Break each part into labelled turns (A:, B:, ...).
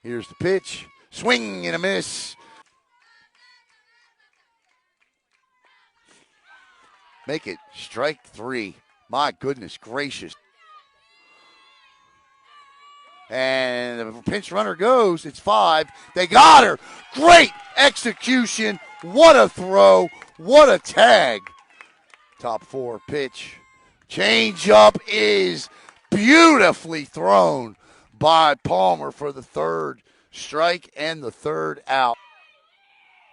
A: Here's the pitch. Swing and a miss. Make it strike 3. My goodness gracious. And the pinch runner goes. It's 5. They got her. Great execution. What a throw. What a tag. Top 4 pitch. Change up is beautifully thrown by Palmer for the 3rd strike and the 3rd out.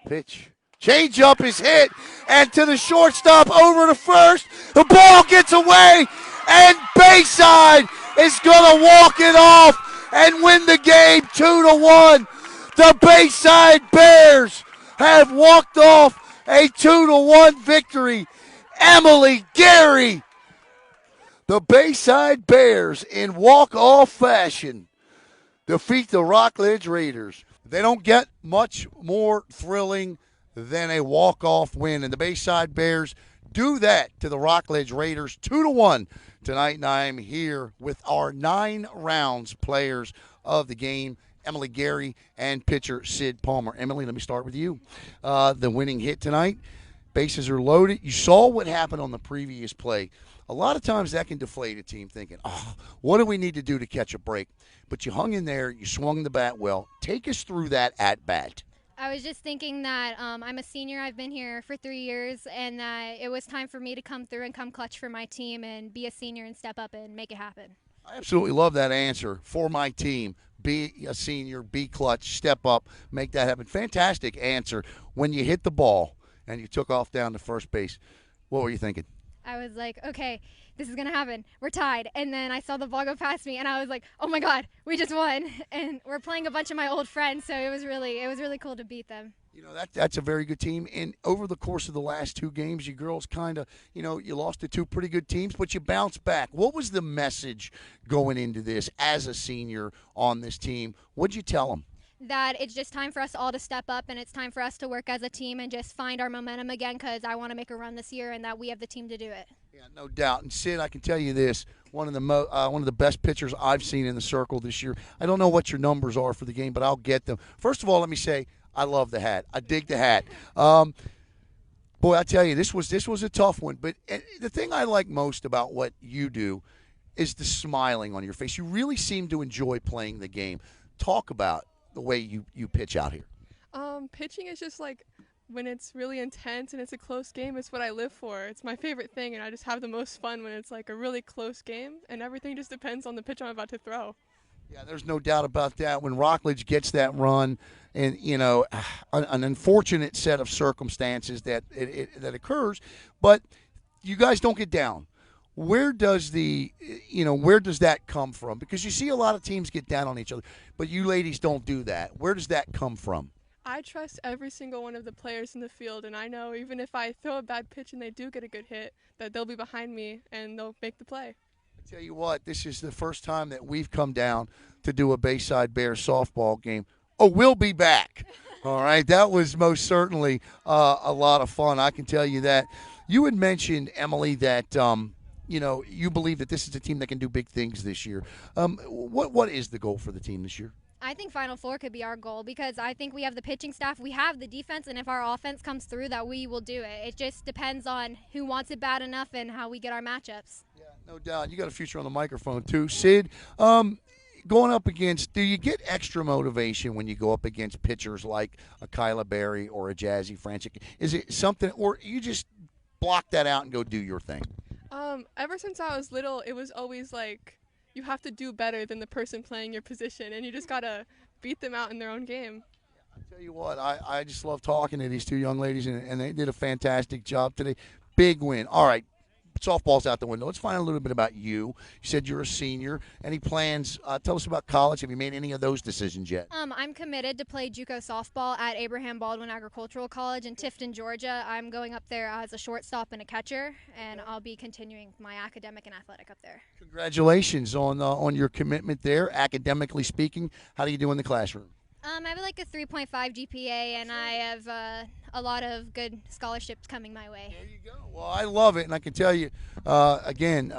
A: Pitch. Change up is hit, and to the shortstop over to first. The ball gets away, and Bayside is going to walk it off and win the game 2-1. The Bayside Bears have walked off a 2-1 victory. Emily Guerry. The Bayside Bears, in walk-off fashion, defeat the Rockledge Raiders. They don't get much more thrilling than a walk-off win, and the Bayside Bears do that to the Rockledge Raiders 2-1 tonight. And I'm here with our 9 rounds players of the game, Emily Guerry and pitcher Syd Palmer. Emily, let me start with you. The winning hit tonight, bases are loaded. You saw what happened on the previous play. A lot of times that can deflate a team thinking, what do we need to do to catch a break? But you hung in there, you swung the bat well. Take us through that at-bat.
B: I was just thinking that I'm a senior. I've been here for 3 years, and that it was time for me to come through and come clutch for my team and be a senior and step up and make it happen.
A: I absolutely love that answer. For my team, be a senior, be clutch, step up, make that happen. Fantastic answer. When you hit the ball and you took off down to first base, what were you thinking?
B: I was like, okay, this is going to happen. We're tied. And then I saw the ball go past me, and I was like, oh, my God, we just won. And we're playing a bunch of my old friends, so it was really cool to beat them.
A: You know, that's a very good team. And over the course of the last 2 games, you girls kind of, you lost to 2 pretty good teams, but you bounced back. What was the message going into this as a senior on this team? What'd you tell them?
B: That it's just time for us all to step up, and it's time for us to work as a team and just find our momentum again, because I want to make a run this year and that we have the team to do it.
A: Yeah, no doubt. And Syd, I can tell you this, one of the best pitchers I've seen in the circle this year. I don't know what your numbers are for the game, but I'll get them. First of all, let me say I love the hat. I dig the hat. Boy, I tell you, this was a tough one. But the thing I like most about what you do is the smiling on your face. You really seem to enjoy playing the game. Talk about the way you pitch out here.
C: Pitching is just like when it's really intense and it's a close game, it's what I live for. It's my favorite thing, and I just have the most fun when it's like a really close game, and everything just depends on the pitch I'm about to throw.
A: Yeah, there's no doubt about that. When Rockledge gets that run, and an unfortunate set of circumstances that occurs, but you guys don't get down. Where does that come from? Because you see a lot of teams get down on each other, but you ladies don't do that. Where does that come from?
C: I trust every single one of the players in the field, and I know even if I throw a bad pitch and they do get a good hit, that they'll be behind me and they'll make the play.
A: I tell you what, this is the first time that we've come down to do a Bayside Bears softball game. Oh, we'll be back. All right, that was most certainly a lot of fun. I can tell you that. You had mentioned, Emily, that you believe that this is a team that can do big things this year. What is the goal for the team this year?
B: I think Final Four could be our goal, because I think we have the pitching staff, we have the defense, and if our offense comes through, that we will do it. It just depends on who wants it bad enough and how we get our matchups.
A: Yeah, no doubt. You got a future on the microphone too, Syd. Going up against, do you get extra motivation when you go up against pitchers like a Kyla Berry or a Jazzy Franchik? Is it something, or you just block that out and go do your thing?
C: Ever since I was little, it was always like you have to do better than the person playing your position, and you just got to beat them out in their own game.
A: I tell you what, I just love talking to these 2 young ladies, and they did a fantastic job today. Big win. All right, softball's out the window. Let's find a little bit about you. You said you're a senior. Any plans? Tell us about college. Have you made any of those decisions yet?
B: I'm committed to play JUCO softball at Abraham Baldwin Agricultural College in Tifton, Georgia. I'm going up there as a shortstop and a catcher, and I'll be continuing my academic and athletic up there.
A: Congratulations on your commitment there. Academically speaking, how do you do in the classroom?
B: I have like a 3.5 GPA, and I have a lot of good scholarships coming my way.
A: There you go. Well, I love it, and I can tell you, again,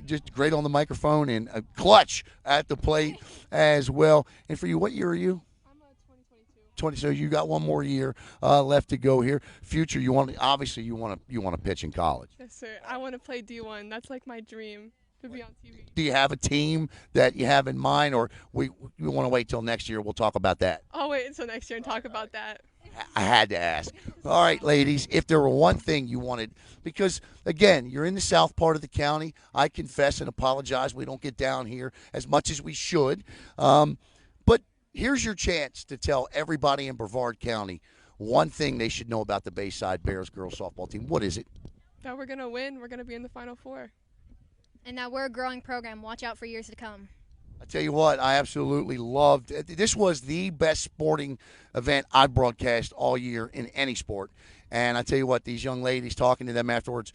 A: just great on the microphone and a clutch at the plate as well. And for you, what year are you?
C: I'm a 2022.
A: 20. So you got one more year left to go here. Future, you want to pitch in college.
C: Yes, sir. I want to play D1. That's like my dream, to be on TV.
A: Do you have a team that you have in mind, or we want to wait till next year? We'll talk about that.
C: I'll wait until next year and talk about that.
A: I had to ask. All right, ladies, if there were one thing you wanted, because, again, you're in the south part of the county. I confess and apologize. We don't get down here as much as we should. But here's your chance to tell everybody in Brevard County one thing they should know about the Bayside Bears girls softball team. What is it?
C: That we're going to win. We're going to be in the Final Four.
B: And that we're a growing program. Watch out for years to come.
A: I tell you what, I absolutely loved it. This was the best sporting event I broadcast all year in any sport. And I tell you what, these young ladies, talking to them afterwards,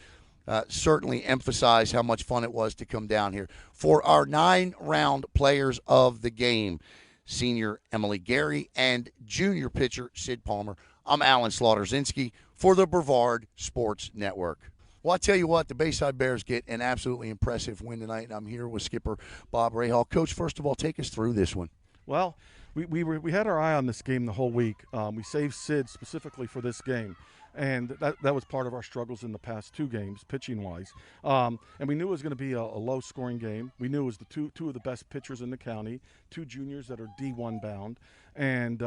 A: certainly emphasized how much fun it was to come down here. For our 9-round players of the game, senior Emily Guerry and junior pitcher Syd Palmer, I'm Alan Slaughter-Zinski for the Brevard Sports Network. Well, I tell you what, the Bayside Bears get an absolutely impressive win tonight, and I'm here with skipper Bob Rahal. Coach, first of all, take us through this one.
D: Well, we had our eye on this game the whole week. We saved Syd specifically for this game, and that was part of our struggles in the past 2 games, pitching-wise. And we knew it was going to be a low-scoring game. We knew it was the two of the best pitchers in the county, 2 juniors that are D1 bound. And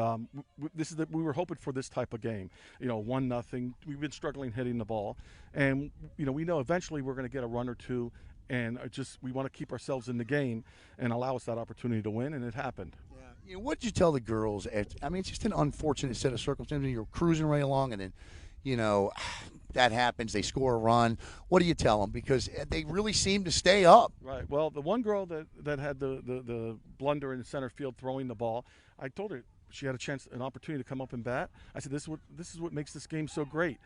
D: we were hoping for this type of game, 1-0. We've been struggling hitting the ball, and we know eventually we're going to get a run or two, and we want to keep ourselves in the game and allow us that opportunity to win, and it happened.
A: Yeah. What did you tell the girls? I mean, it's just an unfortunate set of circumstances. You're cruising right along, and then that happens. They score a run. What do you tell them? Because they really seem to stay up.
D: Right. Well, the one girl that had the blunder in the center field throwing the ball, I told her she had an opportunity to come up and bat. I said, this is what makes this game so great.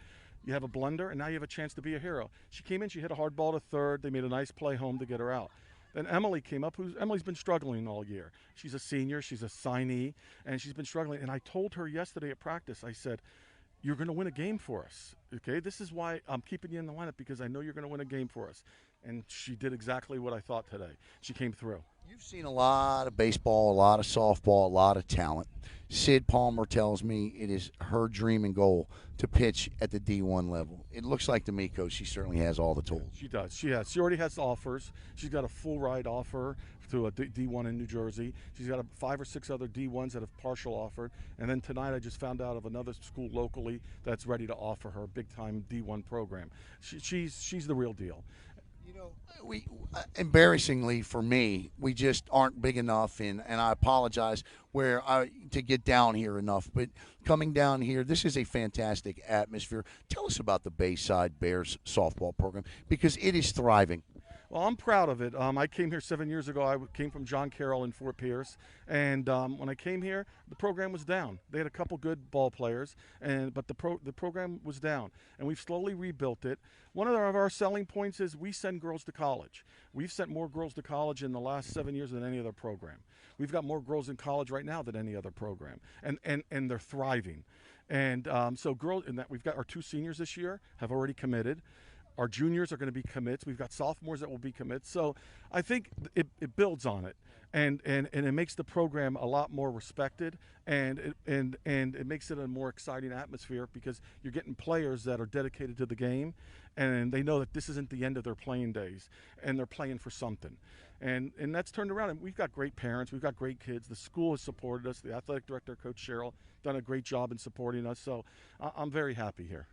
D: You have a blunder, and now you have a chance to be a hero. She came in, she hit a hard ball to third. They made a nice play home to get her out. Then Emily came up. Emily's been struggling all year. She's a senior. She's a signee, and she's been struggling. And I told her yesterday at practice, I said, you're going to win a game for us, okay? This is why I'm keeping you in the lineup, because I know you're going to win a game for us. And she did exactly what I thought today. She came through.
A: You've seen a lot of baseball, a lot of softball, a lot of talent. Syd Palmer tells me it is her dream and goal to pitch at the D1 level. It looks like to me, Coach, she certainly has all the tools.
D: She does. She has. She already has offers. She's got a full ride offer to a D1 in New Jersey. She's got 5 or 6 other D1s that have partial offered. And then tonight I just found out of another school locally that's ready to offer her a big-time D1 program. She's the real deal.
A: We embarrassingly for me, we just aren't big enough, and I apologize to get down here enough. But coming down here, this is a fantastic atmosphere. Tell us about the Bayside Bears softball program, because it is thriving.
D: Well, I'm proud of it. I came here 7 years ago. I came from John Carroll in Fort Pierce, and when I came here, the program was down. They had a couple good ball players, but the program was down, and we've slowly rebuilt it. One of our selling points is we send girls to college. We've sent more girls to college in the last 7 years than any other program. We've got more girls in college right now than any other program, and they're thriving. And so we've got our 2 seniors this year have already committed. Our juniors are going to be commits. We've got sophomores that will be commits. So I think it builds on it, and it makes the program a lot more respected, and it makes it a more exciting atmosphere, because you're getting players that are dedicated to the game, and they know that this isn't the end of their playing days, and they're playing for something. And that's turned around, and we've got great parents. We've got great kids. The school has supported us. The athletic director, Coach Cheryl, done a great job in supporting us. So I'm very happy here.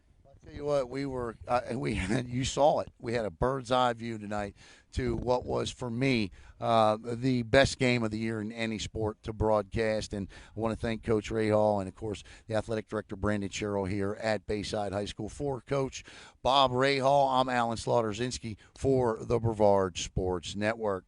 A: Tell you what, you saw it. We had a bird's eye view tonight to what was, for me, the best game of the year in any sport to broadcast. And I want to thank Coach Rahal and, of course, the athletic director, Brandon Sherrill, here at Bayside High School. For Coach Bob Rahal, I'm Alan Slaughter-Zinski for the Brevard Sports Network.